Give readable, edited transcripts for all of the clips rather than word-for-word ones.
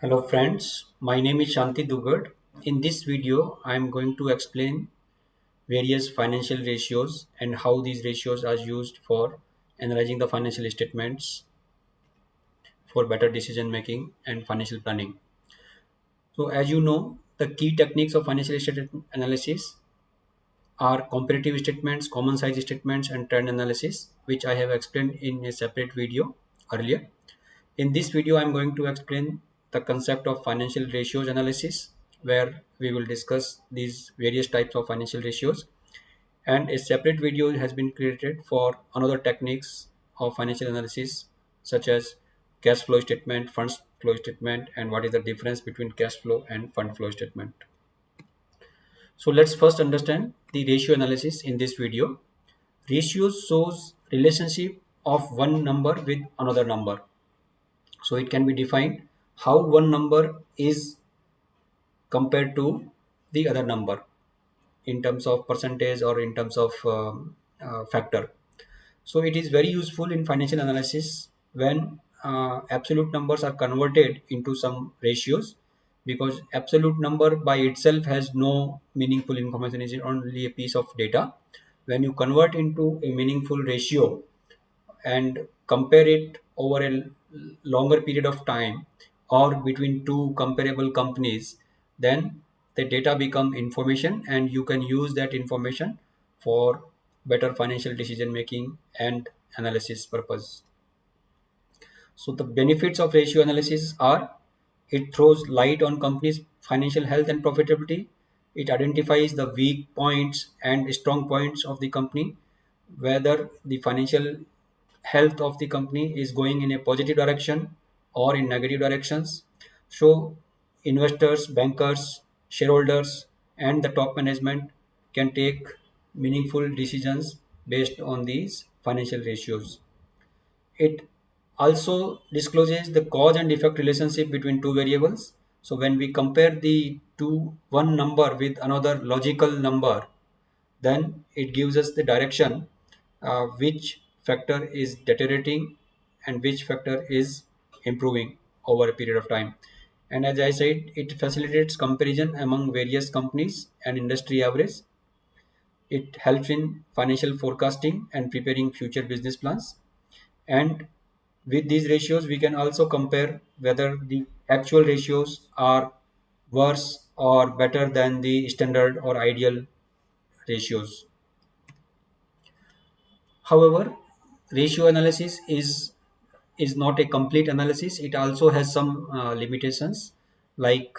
Hello friends, my name is Shanti Dugad. In this video, I am going to explain various financial ratios and how these ratios are used for analyzing the financial statements for better decision making and financial planning. So as you know, the key techniques of financial statement analysis are comparative statements, common size statements and trend analysis, which I have explained in a separate video earlier. In this video, I'm going to explain the concept of financial ratios analysis, where we will discuss these various types of financial ratios. And a separate video has been created for another techniques of financial analysis, such as cash flow statement, funds flow statement, and what is the difference between cash flow and fund flow statement. So let's first understand the ratio analysis in this video. Ratios shows relationship of one number with another number. So it can be defined how one number is compared to the other number in terms of percentage or in terms of factor. So it is very useful in financial analysis when absolute numbers are converted into some ratios, because absolute number by itself has no meaningful information, it is only a piece of data. When you convert into a meaningful ratio and compare it over a longer period of time or between two comparable companies, then the data become information and you can use that information for better financial decision making and analysis purpose. So the benefits of ratio analysis are: it throws light on companies' financial health and profitability. It identifies the weak points and strong points of the company, whether the financial health of the company is going in a positive direction or in negative directions. So investors, bankers, shareholders, and the top management can take meaningful decisions based on these financial ratios. It also discloses the cause and effect relationship between two variables. So when we compare the one number with another logical number, then it gives us the direction which factor is deteriorating and which factor is improving over a period of time. And as I said, it facilitates comparison among various companies and industry average. It helps in financial forecasting and preparing future business plans. And with these ratios, we can also compare whether the actual ratios are worse or better than the standard or ideal ratios. However, ratio analysis is not a complete analysis. It also has some limitations, like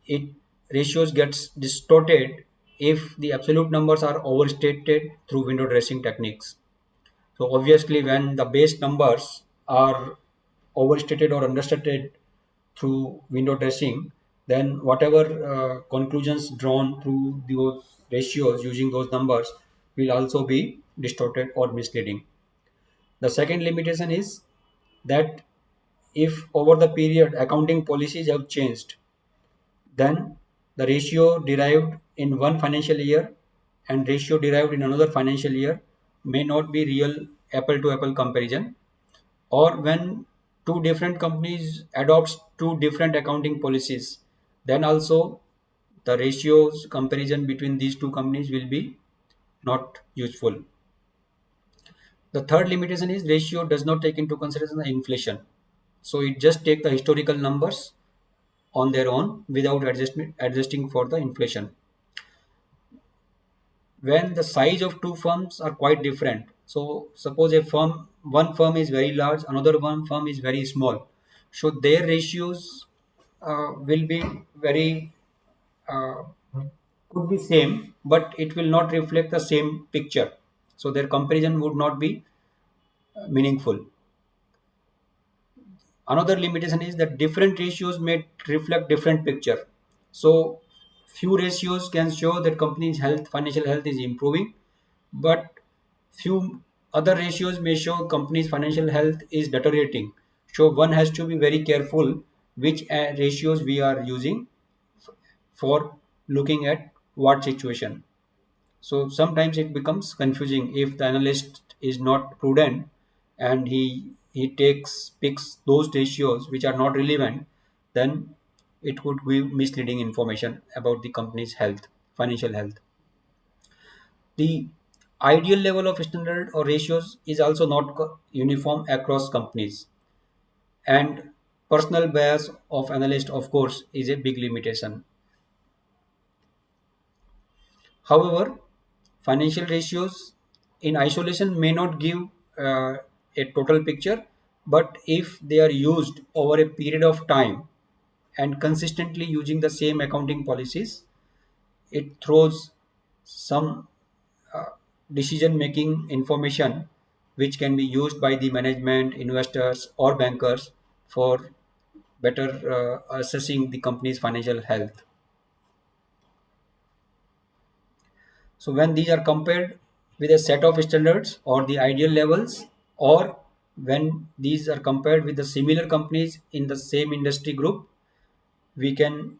it ratios gets distorted if the absolute numbers are overstated through window dressing techniques. So obviously, when the base numbers are overstated or understated through window dressing, then whatever conclusions drawn through those ratios using those numbers will also be distorted or misleading. The second limitation is that if over the period accounting policies have changed, then the ratio derived in one financial year and ratio derived in another financial year may not be real apple to apple comparison. Or when two different companies adopts two different accounting policies, then also the ratios comparison between these two companies will be not useful. The third limitation is ratio does not take into consideration the inflation. So it just take the historical numbers on their own without adjusting for the inflation. When the size of two firms are quite different, so suppose one firm is very large, another one firm is very small, so their ratios will be very uh, could be same, but it will not reflect the same picture, so their comparison would not be meaningful. Another limitation is that different ratios may reflect different picture. So few ratios can show that company's health, financial health is improving, but few other ratios may show company's financial health is deteriorating. So one has to be very careful which ratios we are using for looking at what situation. So sometimes it becomes confusing if the analyst is not prudent and he picks those ratios which are not relevant. then it would give misleading information about the company's health, financial health. The ideal level of standard or ratios is also not uniform across companies, and personal bias of analyst, of course, is a big limitation. However, financial ratios in isolation may not give uh, a total picture, but if they are used over a period of time and consistently using the same accounting policies, it throws some uh, decision making information which can be used by the management, investors, or bankers for better assessing the company's financial health. So when these are compared with a set of standards or the ideal levels, or when these are compared with the similar companies in the same industry group, we can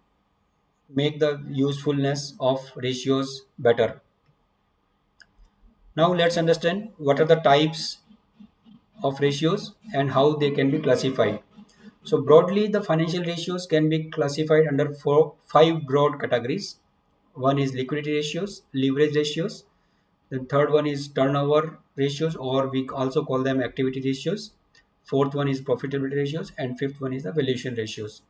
make the usefulness of ratios better. Now let's understand what are the types of ratios and how they can be classified. So broadly, the financial ratios can be classified under five broad categories. One is liquidity ratios, leverage ratios. The third one is turnover ratios, or we also call them activity ratios. Fourth one is profitability ratios, and fifth one is the valuation ratios.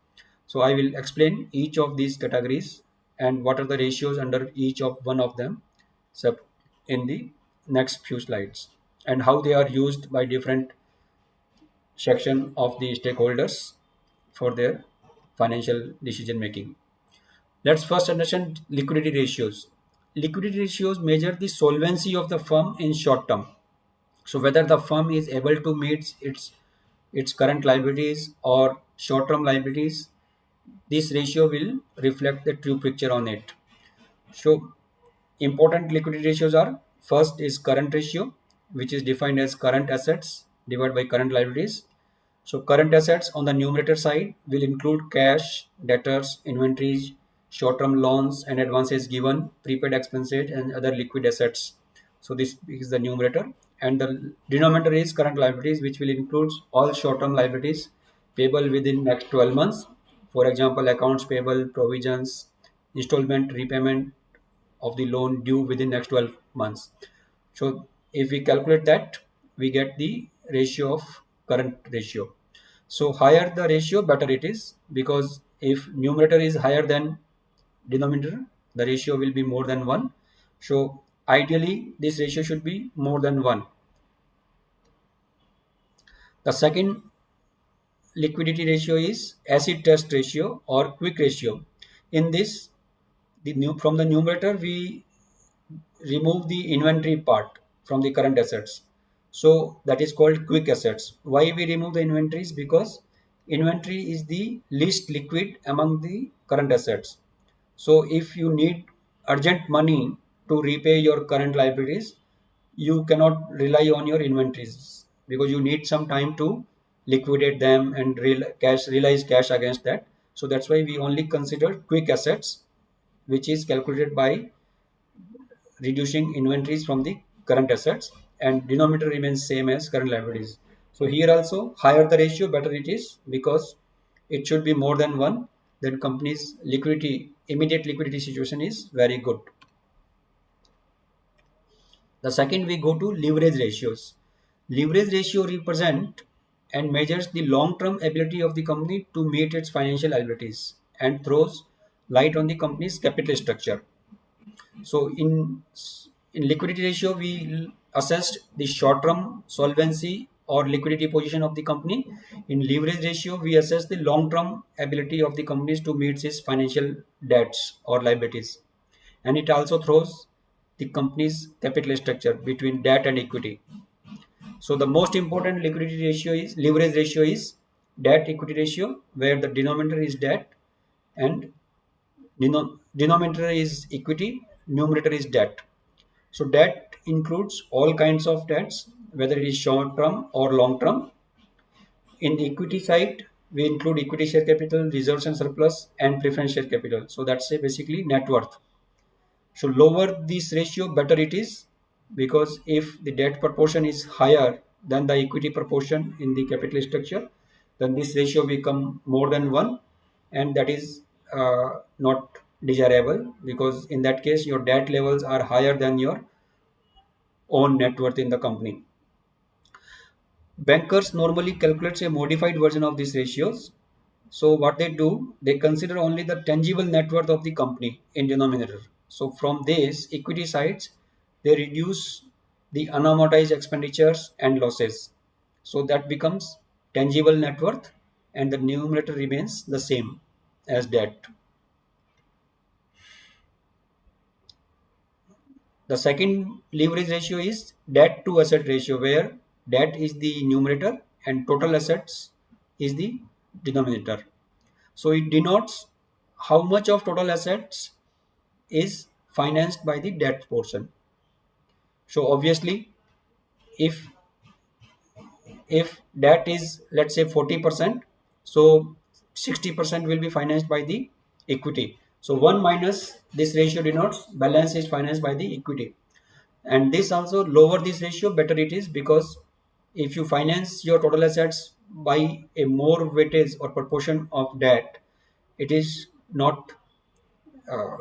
So I will explain each of these categories and what are the ratios under each of one of them in the next few slides, and how they are used by different section of the stakeholders for their financial decision making. Let's first understand liquidity ratios. Liquidity ratios measure the solvency of the firm in short term. So whether the firm is able to meet its current liabilities or short term liabilities, this ratio will reflect the true picture on it. So important liquidity ratios are: first is current ratio, which is defined as current assets divided by current liabilities. So current assets on the numerator side will include cash, debtors, inventories, short-term loans and advances given, prepaid expenses and other liquid assets. So this is the numerator, and the denominator is current liabilities, which will include all short-term liabilities payable within next 12 months. For example, accounts payable, provisions, installment, repayment of the loan due within next 12 months. So if we calculate that, we get the ratio of current ratio. So higher the ratio, better it is, because if numerator is higher than denominator, the ratio will be more than 1. So ideally, this ratio should be more than 1. The second liquidity ratio is acid test ratio or quick ratio. In this, from the numerator, we remove the inventory part from the current assets. So that is called quick assets. Why we remove the inventories? Because inventory is the least liquid among the current assets. So if you need urgent money to repay your current liabilities, you cannot rely on your inventories, because you need some time to liquidate them and realize cash against that. So that's why we only consider quick assets, which is calculated by reducing inventories from the current assets, and denominator remains same as current liabilities. So here also, higher the ratio, better it is, because it should be more than 1. Then company's immediate liquidity situation is very good. The second, we go to leverage ratios. Leverage ratio represent and measures the long-term ability of the company to meet its financial liabilities and throws light on the company's capital structure. So in liquidity ratio, we assessed the short-term solvency or liquidity position of the company. In leverage ratio, we assess the long-term ability of the companies to meet its financial debts or liabilities, and it also throws the company's capital structure between debt and equity. So the most important liquidity ratio is leverage ratio is debt equity ratio, where the denominator is debt and denominator is equity, numerator is debt. So debt includes all kinds of debts, whether it is short term or long term. In the equity side, we include equity share capital, reserves and surplus, and preference share capital. So that's basically net worth. So lower this ratio, better it is, because if the debt proportion is higher than the equity proportion in the capital structure, then this ratio become more than 1. and that is not desirable, because in that case your debt levels are higher than your own net worth in the company. Bankers normally calculate a modified version of these ratios. So what they do, they consider only the tangible net worth of the company in denominator. So from this equity sides, they reduce the unamortized expenditures and losses. So that becomes tangible net worth, and the numerator remains the same as debt. The second leverage ratio is debt to asset ratio, where debt is the numerator and total assets is the denominator. So it denotes how much of total assets is financed by the debt portion. So obviously, if if debt is, let's say, 40%, so 60% will be financed by the equity. So 1 minus this ratio denotes balance is financed by the equity. And this also, lower this ratio better it is, because if you finance your total assets by a more weightage or proportion of debt, it is not uh,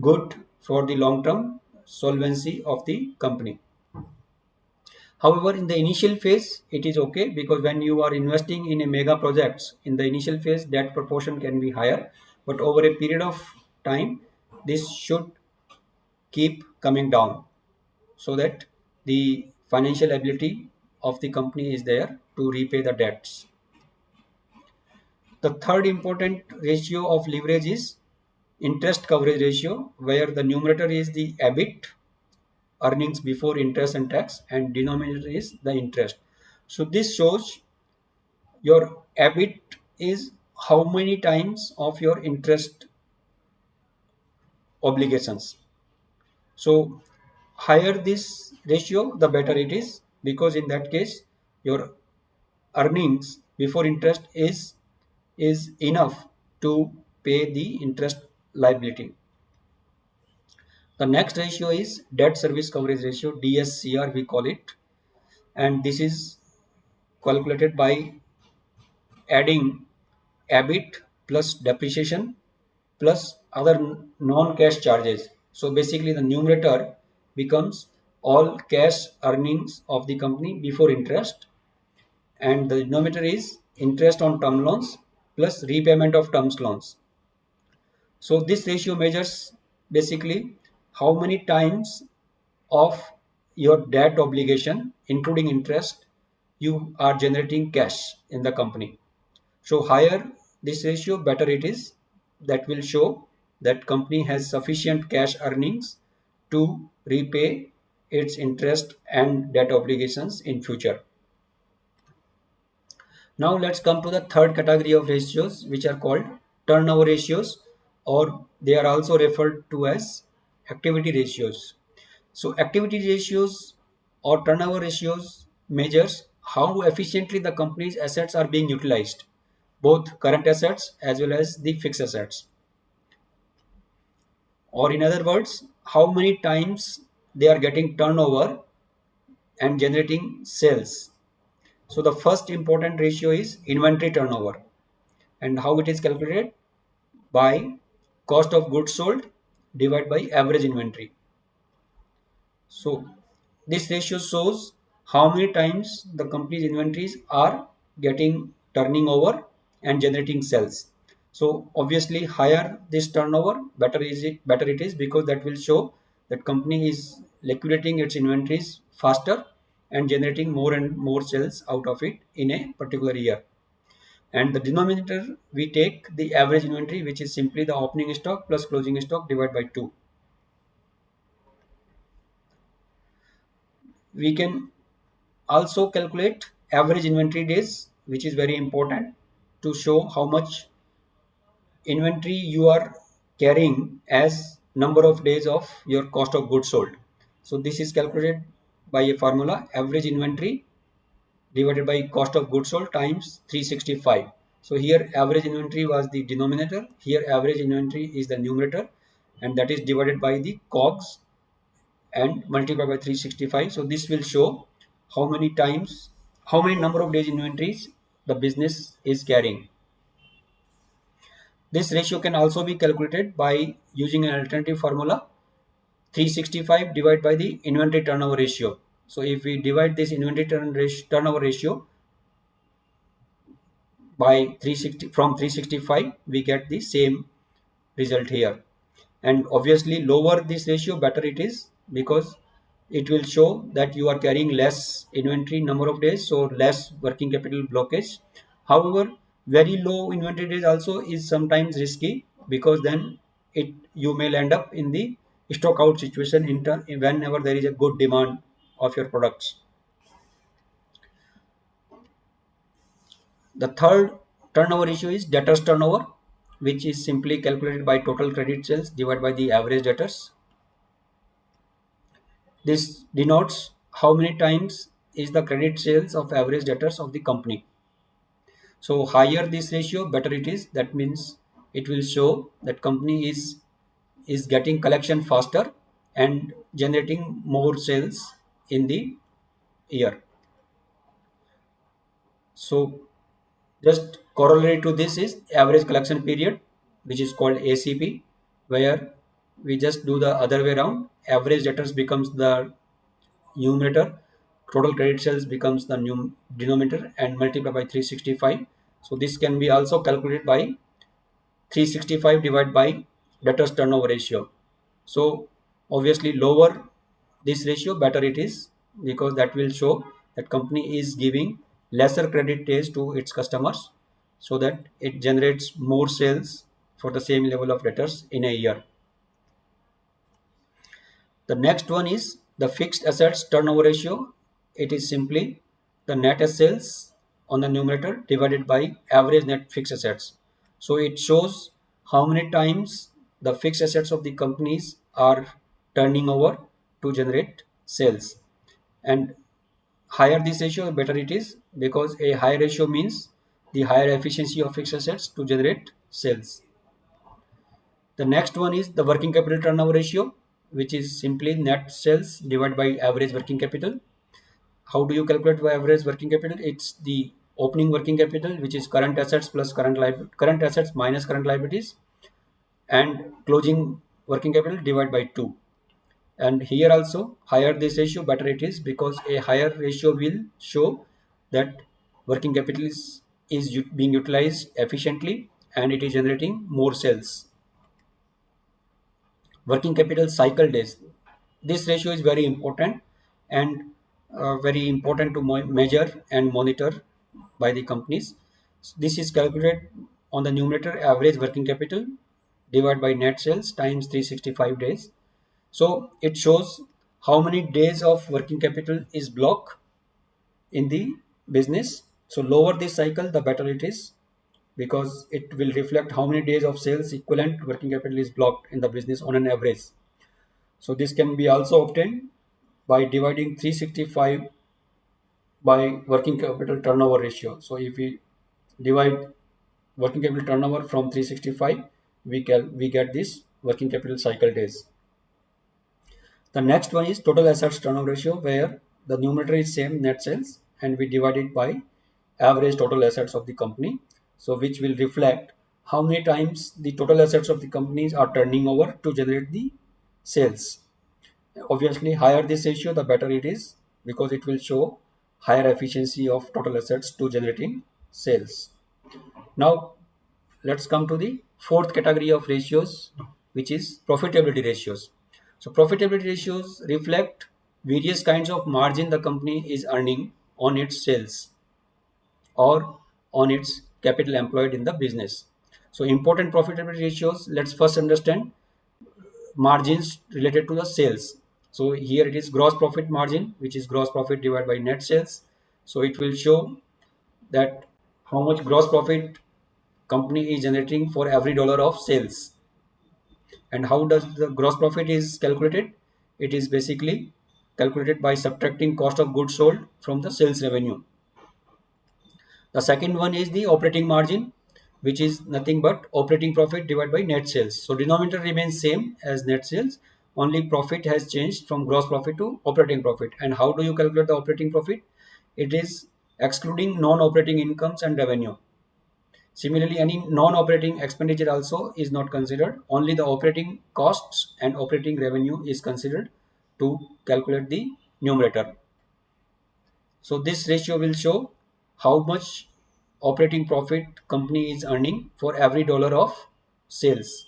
good for the long term solvency of the company. However, in the initial phase, it is okay, because when you are investing in a mega projects, in the initial phase, that proportion can be higher. But over a period of time, this should keep coming down, so that the financial ability of the company is there to repay the debts. The third important ratio of leverage is interest coverage ratio, where the numerator is the EBIT, earnings before interest and tax, and denominator is the interest. So this shows your EBIT is how many times of your interest obligations. So higher this ratio, the better it is, because in that case your earnings before interest is enough to pay the interest liability. The next ratio is debt service coverage ratio, DSCR we call it, and this is calculated by adding EBIT plus depreciation plus other non-cash charges. So basically the numerator becomes all cash earnings of the company before interest, and the denominator is interest on term loans plus repayment of term loans. So this ratio measures basically how many times of your debt obligation, including interest, you are generating cash in the company. So higher this ratio, better it is. That will show that company has sufficient cash earnings to repay its interest and debt obligations in future. Now let's come to the third category of ratios, which are called turnover ratios, or they are also referred to as activity ratios. So activity ratios or turnover ratios measures how efficiently the company's assets are being utilized, both current assets as well as the fixed assets. Or in other words, how many times they are getting turnover and generating sales. So the first important ratio is inventory turnover, and how it is calculated by cost of goods sold divided by average inventory. So this ratio shows how many times the company's inventories are getting turning over and generating sales. So obviously higher this turnover, better it is, because that will show that company is liquidating its inventories faster and generating more and more sales out of it in a particular year. And the denominator, we take the average inventory, which is simply the opening stock plus closing stock divided by 2. We can also calculate average inventory days, which is very important to show how much inventory you are carrying as number of days of your cost of goods sold. So this is calculated by a formula, average inventory divided by cost of goods sold times 365. So here average inventory was the denominator, here average inventory is the numerator, and that is divided by the COGS and multiplied by 365. So this will show how many times, how many number of days inventories the business is carrying. This ratio can also be calculated by using an alternative formula, 365 divided by the inventory turnover ratio. So if we divide this inventory turnover ratio by 360 from 365, we get the same result here. And obviously lower this ratio, better it is, because it will show that you are carrying less inventory number of days, so less working capital blockage. However, very low inventory days also is sometimes risky, because then you may end up in the stock out situation whenever there is a good demand of your products. The third turnover ratio is debtors turnover, which is simply calculated by total credit sales divided by the average debtors. This denotes how many times is the credit sales of average debtors of the company. So higher this ratio, better it is. That means it will show that company is getting collection faster and generating more sales in the year. So just corollary to this is average collection period, which is called ACP, where we just do the other way around. Average debtors becomes the numerator, total credit sales becomes the denominator, and multiply by 365. So this can be also calculated by 365 divided by debtors turnover ratio. So obviously lower this ratio, better it is, because that will show that company is giving lesser credit days to its customers, so that it generates more sales for the same level of debtors in a year. The next one is the fixed assets turnover ratio. It is simply the net sales on the numerator divided by average net fixed assets. So it shows how many times the fixed assets of the companies are turning over to generate sales. And higher this ratio, better it is, because a higher ratio means the higher efficiency of fixed assets to generate sales. The next one is the working capital turnover ratio, which is simply net sales divided by average working capital. How do you calculate by average working capital? It's the opening working capital, which is current assets plus current assets minus current liabilities, and closing working capital divided by 2. And here also, higher this ratio, better it is, because a higher ratio will show that working capital is being utilized efficiently and it is generating more sales. Working capital cycle days, this ratio is very important, and very important to measure and monitor by the companies. This is calculated on the numerator, average working capital divided by net sales times 365 days. So it shows how many days of working capital is blocked in the business. So lower this cycle, the better it is, because it will reflect how many days of sales equivalent working capital is blocked in the business on an average. So this can be also obtained by dividing 365 by working capital turnover ratio. So if we divide working capital turnover from 365, we get this working capital cycle days. The next one is total assets turnover ratio, where the numerator is same, net sales, and we divide it by average total assets of the company. So which will reflect how many times the total assets of the companies are turning over to generate the sales. Obviously, higher this ratio, the better it is, because it will show higher efficiency of total assets to generating sales. Now, let's come to the fourth category of ratios, which is profitability ratios. So, profitability ratios reflect various kinds of margin the company is earning on its sales or on its capital employed in the business. So, important profitability ratios, let's first understand margins related to the sales. So here it is gross profit margin, which is gross profit divided by net sales. So it will show that how much gross profit company is generating for every dollar of sales. And how does the gross profit is calculated? It is basically calculated by subtracting cost of goods sold from the sales revenue. The second one is the operating margin, which is nothing but operating profit divided by net sales. So denominator remains same as net sales, only profit has changed from gross profit to operating profit. And how do you calculate the operating profit? It is excluding non-operating incomes and revenue. Similarly, any non-operating expenditure also is not considered. Only the operating costs and operating revenue is considered to calculate the numerator. So this ratio will show how much operating profit company is earning for every dollar of sales.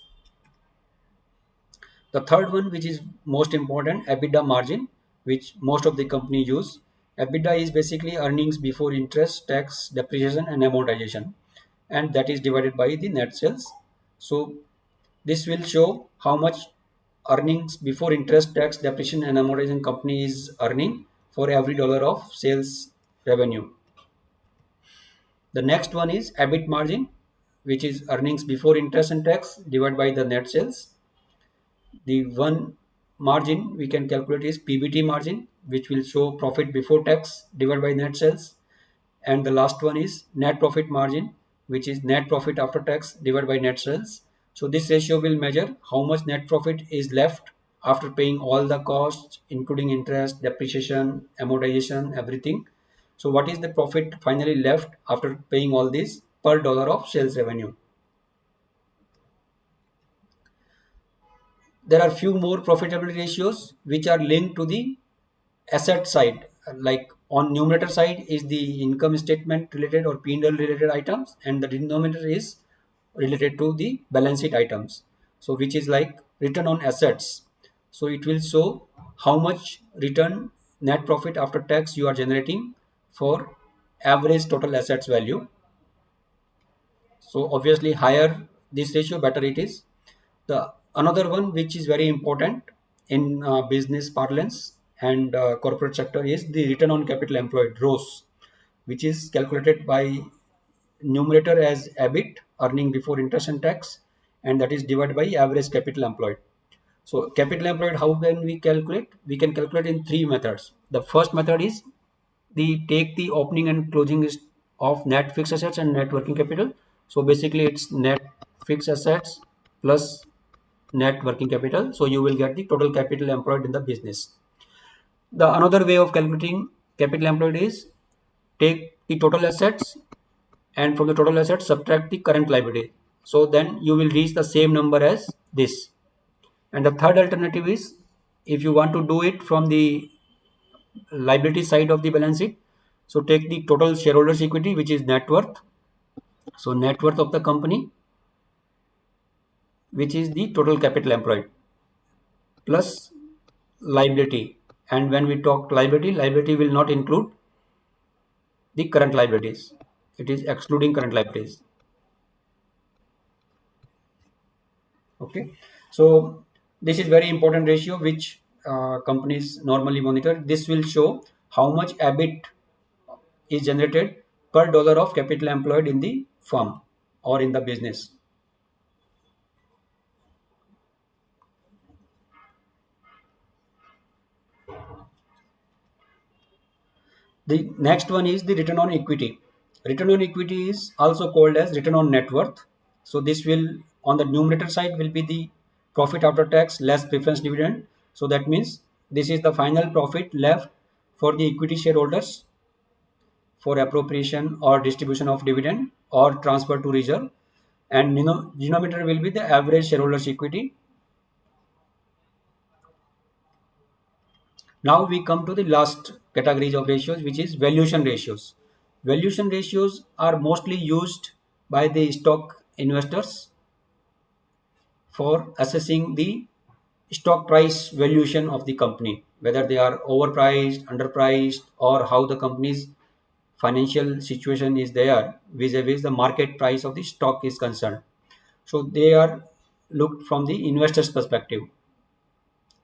The third one, which is most important, EBITDA margin, which most of the company use. EBITDA is basically earnings before interest, tax, depreciation, and amortization, and that is divided by the net sales. So this will show how much earnings before interest, tax, depreciation, and amortization company is earning for every dollar of sales revenue. The next one is EBIT margin, which is earnings before interest and tax divided by the net sales. The one margin we can calculate is PBT margin, which will show profit before tax divided by net sales. And the last one is net profit margin, which is net profit after tax divided by net sales. So this ratio will measure how much net profit is left after paying all the costs, including interest, depreciation, amortization, everything. So what is the profit finally left after paying all this per dollar of sales revenue? There are few more profitability ratios which are linked to the asset side. Like on numerator side is the income statement related or P&L related items, and the denominator is related to the balance sheet items. So which is like return on assets. So it will show how much return net profit after tax you are generating for average total assets value. So obviously higher this ratio, better it is. The another one which is very important in business parlance and corporate sector is the return on capital employed, ROCE, which is calculated by numerator as EBIT, earning before interest and tax, and that is divided by average capital employed. So capital employed, how can we calculate? We can calculate in three methods. The first method is the take the opening and closing is of net fixed assets and net working capital. So basically it's net fixed assets plus net working capital. So you will get the total capital employed in the business. The another way of calculating capital employed is take the total assets and from the total assets subtract the current liability. So then you will reach the same number as this. And the third alternative is if you want to do it from the liability side of the balance sheet, so take the total shareholders equity, which is net worth. So net worth of the company, which is the total capital employed, plus liability. And when we talk liability, liability will not include the current liabilities. It is excluding current liabilities. Okay. So this is very important ratio which companies normally monitor. This will show how much EBIT is generated per dollar of capital employed in the firm or in the business. The next one is the return on equity. Return on equity is also called as return on net worth. So this will on the numerator side will be the profit after tax less preference dividend. So that means this is the final profit left for the equity shareholders for appropriation or distribution of dividend or transfer to reserve. And denominator will be the average shareholders equity. Now we come to the last categories of ratios, which is valuation ratios. Valuation ratios are mostly used by the stock investors for assessing the stock price valuation of the company, whether they are overpriced, underpriced, or how the company's financial situation is there vis-a-vis the market price of the stock is concerned. So they are looked from the investor's perspective,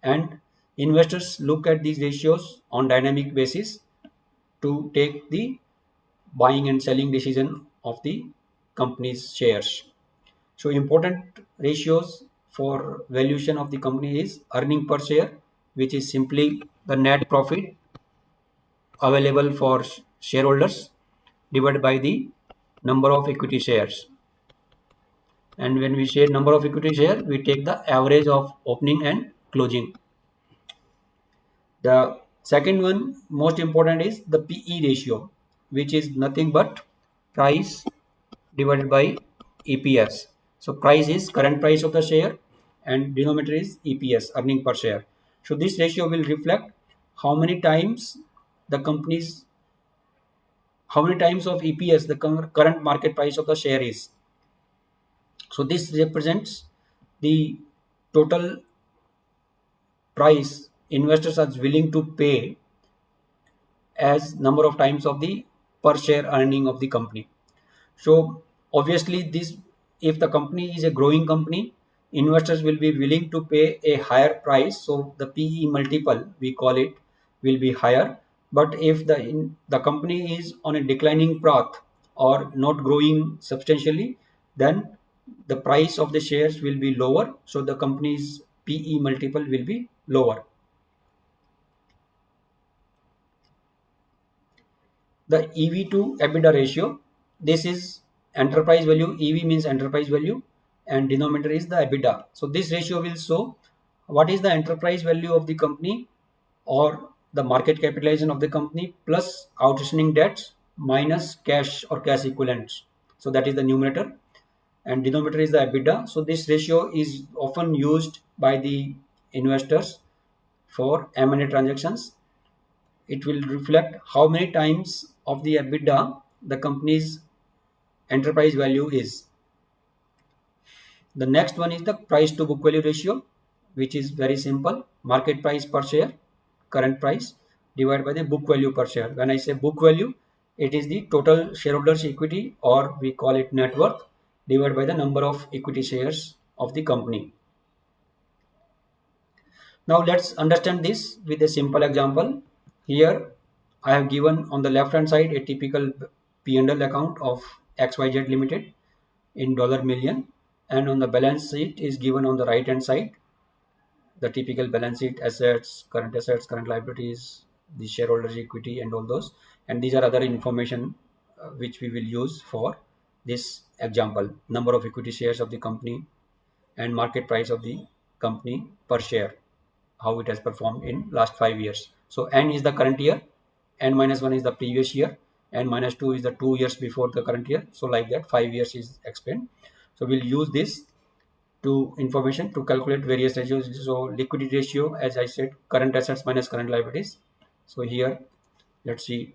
and investors look at these ratios on dynamic basis to take the buying and selling decision of the company's shares. So important ratios for valuation of the company is earning per share, which is simply the net profit available for shareholders divided by the number of equity shares. And when we say number of equity share, we take the average of opening and closing. The second one, most important, is the PE ratio, which is nothing but price divided by EPS. So price is current price of the share and denominator is EPS, earning per share. So this ratio will reflect how many times the company's how many times of EPS the current market price of the share is. So this represents the total price investors are willing to pay as number of times of the per share earning of the company. So obviously this, if the company is a growing company, investors will be willing to pay a higher price. So the PE multiple, we call it, will be higher. But if the company is on a declining path or not growing substantially, then the price of the shares will be lower. So the company's PE multiple will be lower. The EV to EBITDA ratio, this is enterprise value. EV means enterprise value and denominator is the EBITDA. So this ratio will show what is the enterprise value of the company or the market capitalization of the company plus outstanding debts minus cash or cash equivalents. So that is the numerator and denominator is the EBITDA. So this ratio is often used by the investors for M&A transactions. It will reflect how many times of the EBITDA the company's enterprise value is. The next one is the price to book value ratio, which is very simple. Market price per share, current price, divided by the book value per share. When I say book value, it is the total shareholders equity, or we call it net worth, divided by the number of equity shares of the company. Now let's understand this with a simple example. Here I have given on the left hand side a typical P&L account of XYZ Limited in dollar million, and on the balance sheet is given on the right hand side the typical balance sheet, assets, current liabilities, the shareholders equity and all those, and these are other information which we will use for this example: number of equity shares of the company and market price of the company per share, how it has performed in last 5 years. So n is the current year, n minus 1 is the previous year, n minus 2 is the 2 years before the current year. So like that 5 years is explained. So we'll use this to information to calculate various ratios. So liquidity ratio, as I said, current assets minus current liabilities. So here let's see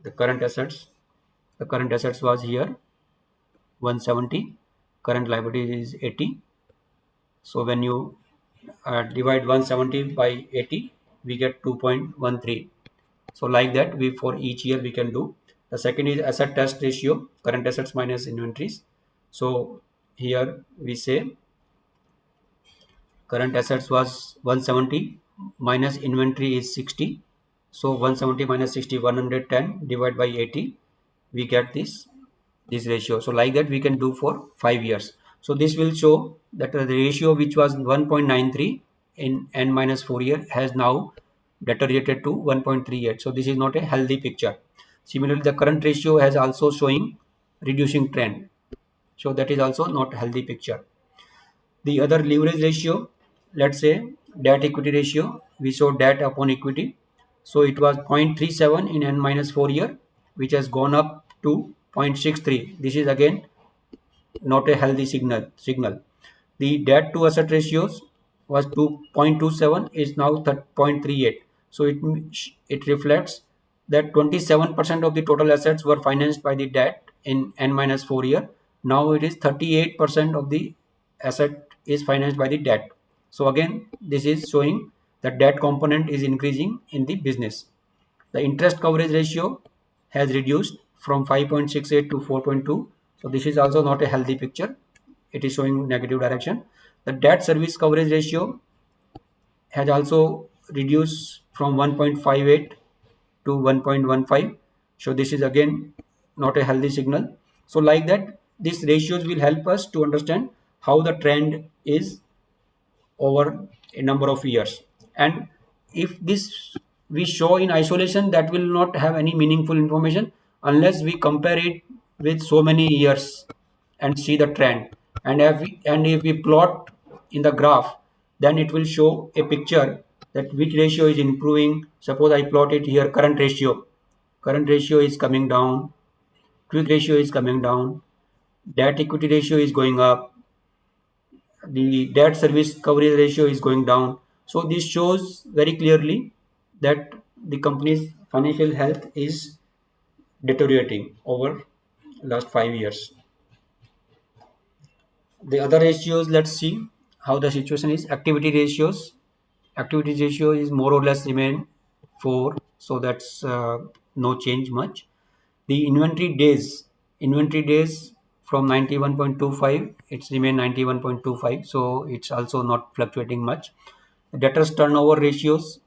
the current assets. The current assets was here 170, current liability is 80. So when you divide 170 by 80, we get 2.13. So like that, we for each year we can do. The second is asset test ratio, current assets minus inventories. So here we say current assets was 170 minus inventory is 60. So 170 minus 60, 110 divided by 80, we get this ratio. So like that we can do for 5 years. So this will show that the ratio which was 1.93 in n minus 4 year has now deteriorated to 1.38. So this is not a healthy picture. Similarly, the current ratio has also showing reducing trend. So that is also not healthy picture. The other leverage ratio, let's say debt equity ratio, we show debt upon equity. So it was 0.37 in n minus 4 year, which has gone up to 0.63. This is again not a healthy signal. The debt to asset ratios was 2.27, is now 0.38. So it reflects that 27% of the total assets were financed by the debt in n minus 4 year. Now it is 38% of the asset is financed by the debt. So again, this is showing the debt component is increasing in the business. The interest coverage ratio has reduced from 5.68 to 4.2. So this is also not a healthy picture. It is showing negative direction. The debt service coverage ratio has also reduced from 1.58 to 1.15. So this is again not a healthy signal. So like that, these ratios will help us to understand how the trend is over a number of years. And if this we show in isolation, that will not have any meaningful information unless we compare it with so many years and see the trend. And if we plot in the graph, then it will show a picture that which ratio is improving. Suppose I plot it here, current ratio is coming down, quick ratio is coming down, debt equity ratio is going up, the debt service coverage ratio is going down. So this shows very clearly that the company's financial health is deteriorating over last 5 years. The other ratios, let's see how the situation is. Activity ratios. Activity ratio is more or less remain 4, so that's no change much. The inventory days from 91.25, it's remain 91.25, so it's also not fluctuating much. Debtors turnover ratios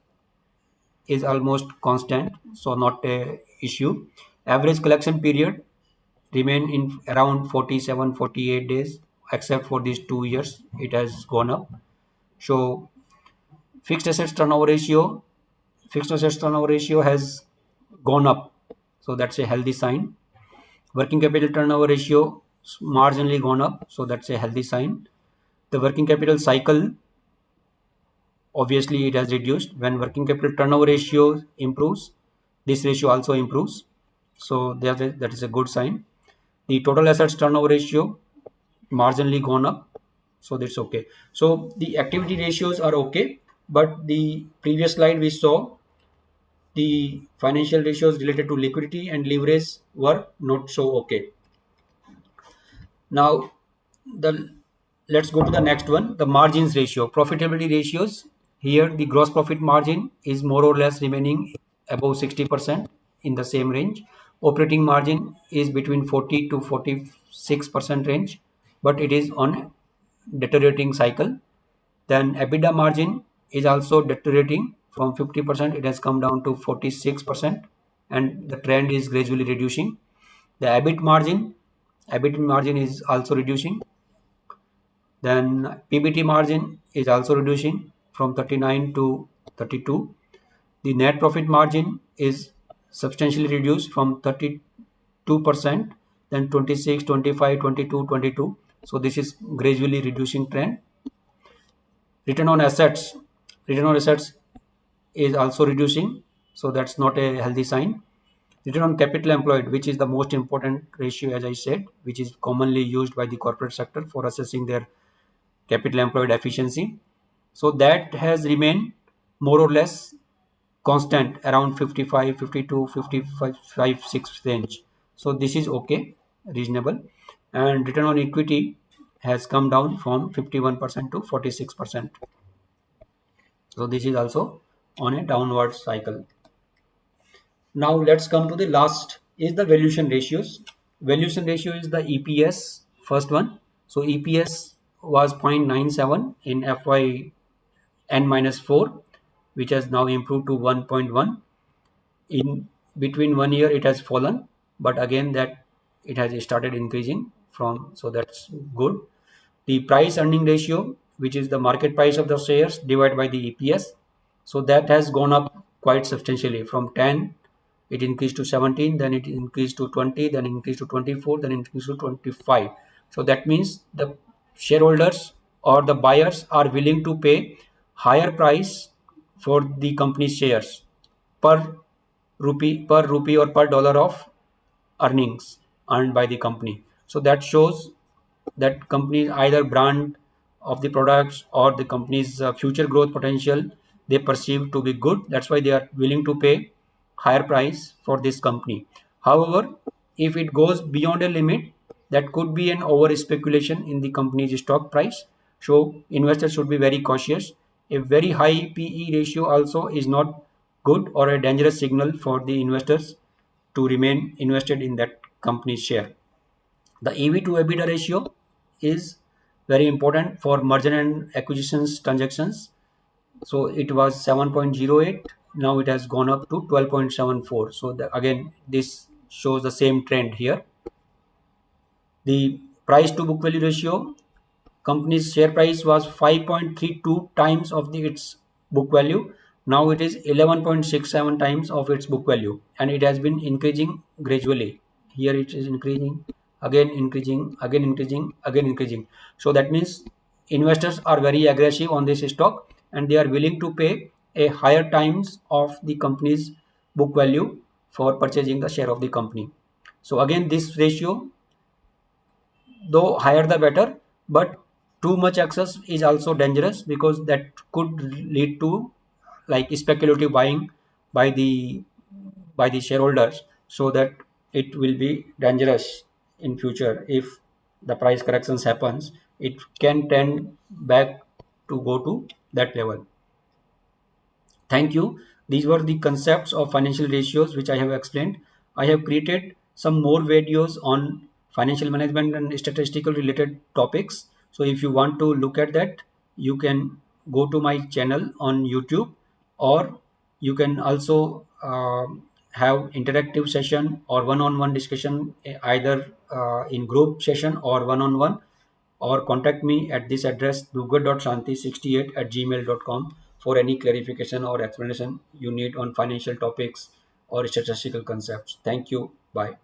is almost constant, so not a issue. Average collection period remain in around 47-48 days, except for these 2 years it has gone up. So fixed assets turnover ratio fixed assets turnover ratio has gone up, so that's a healthy sign. Working capital turnover ratio marginally gone up, so that's a healthy sign. The working capital cycle, obviously it has reduced. When working capital turnover ratio improves, this ratio also improves, so that is a good sign. The total assets turnover ratio marginally gone up, so that's okay. So the activity ratios are okay, but the previous slide we saw the financial ratios related to liquidity and leverage were not so okay. Now the let's go to the next one, the margins ratio, profitability ratios. Here the gross profit margin is more or less remaining above 60%, in the same range. Operating margin is between 40 to 46% range, but it is on deteriorating cycle. Then EBITDA margin is also deteriorating from 50%, it has come down to 46%, and the trend is gradually reducing. The EBIT margin is also reducing. Then PBT margin is also reducing from 39 to 32. The net profit margin is substantially reduced from 32%, then 26, 25, 22, 22. So this is gradually reducing trend. Return on assets. Return on assets is also reducing, so that's not a healthy sign. Return on capital employed, which is the most important ratio, as I said, which is commonly used by the corporate sector for assessing their capital employed efficiency. So that has remained more or less constant around 55, 52, 55, 6 range. So this is okay, reasonable. And return on equity has come down from 51% to 46%. So this is also on a downward cycle. Now let's come to the last is the valuation ratios. Valuation ratio is the EPS, first one. So EPS was 0.97 in FY N-4, which has now improved to 1.1. In between 1 year it has fallen, but again that it has started increasing from, so that's good. The price earning ratio, which is the market price of the shares divided by the EPS, so that has gone up quite substantially from 10, it increased to 17, then it increased to 20, then increased to 24, then increased to 25. So that means the shareholders or the buyers are willing to pay higher price for the company's shares per rupee or per dollar of earnings earned by the company. So that shows that companies either brand of the products or the company's future growth potential they perceive to be good. That's why they are willing to pay higher price for this company. However, if it goes beyond a limit, that could be an over speculation in the company's stock price. So investors should be very cautious. A very high PE ratio also is not good or a dangerous signal for the investors to remain invested in that company's share. The EV to EBITDA ratio is very important for merger and acquisitions transactions. So it was 7.08, now it has gone up to 12.74. So again, this shows the same trend here. The price to book value ratio, company's share price was 5.32 times of its book value. Now it is 11.67 times of its book value, and it has been increasing gradually. Here it is increasing, again increasing, again increasing, again increasing. So that means investors are very aggressive on this stock and they are willing to pay a higher times of the company's book value for purchasing the share of the company. So again, this ratio though higher the better, but too much access is also dangerous because that could lead to like speculative buying by the shareholders, so that it will be dangerous in future. If the price corrections happens, it can tend back to go to that level. Thank you. These were the concepts of financial ratios which I have explained. I have created some more videos on financial management and statistical related topics. So if you want to look at that, you can go to my channel on YouTube, or you can also have interactive session or one-on-one discussion, either in group session or one-on-one, or contact me at this address dugar.shanti68@gmail.com for any clarification or explanation you need on financial topics or statistical concepts. Thank you. Bye.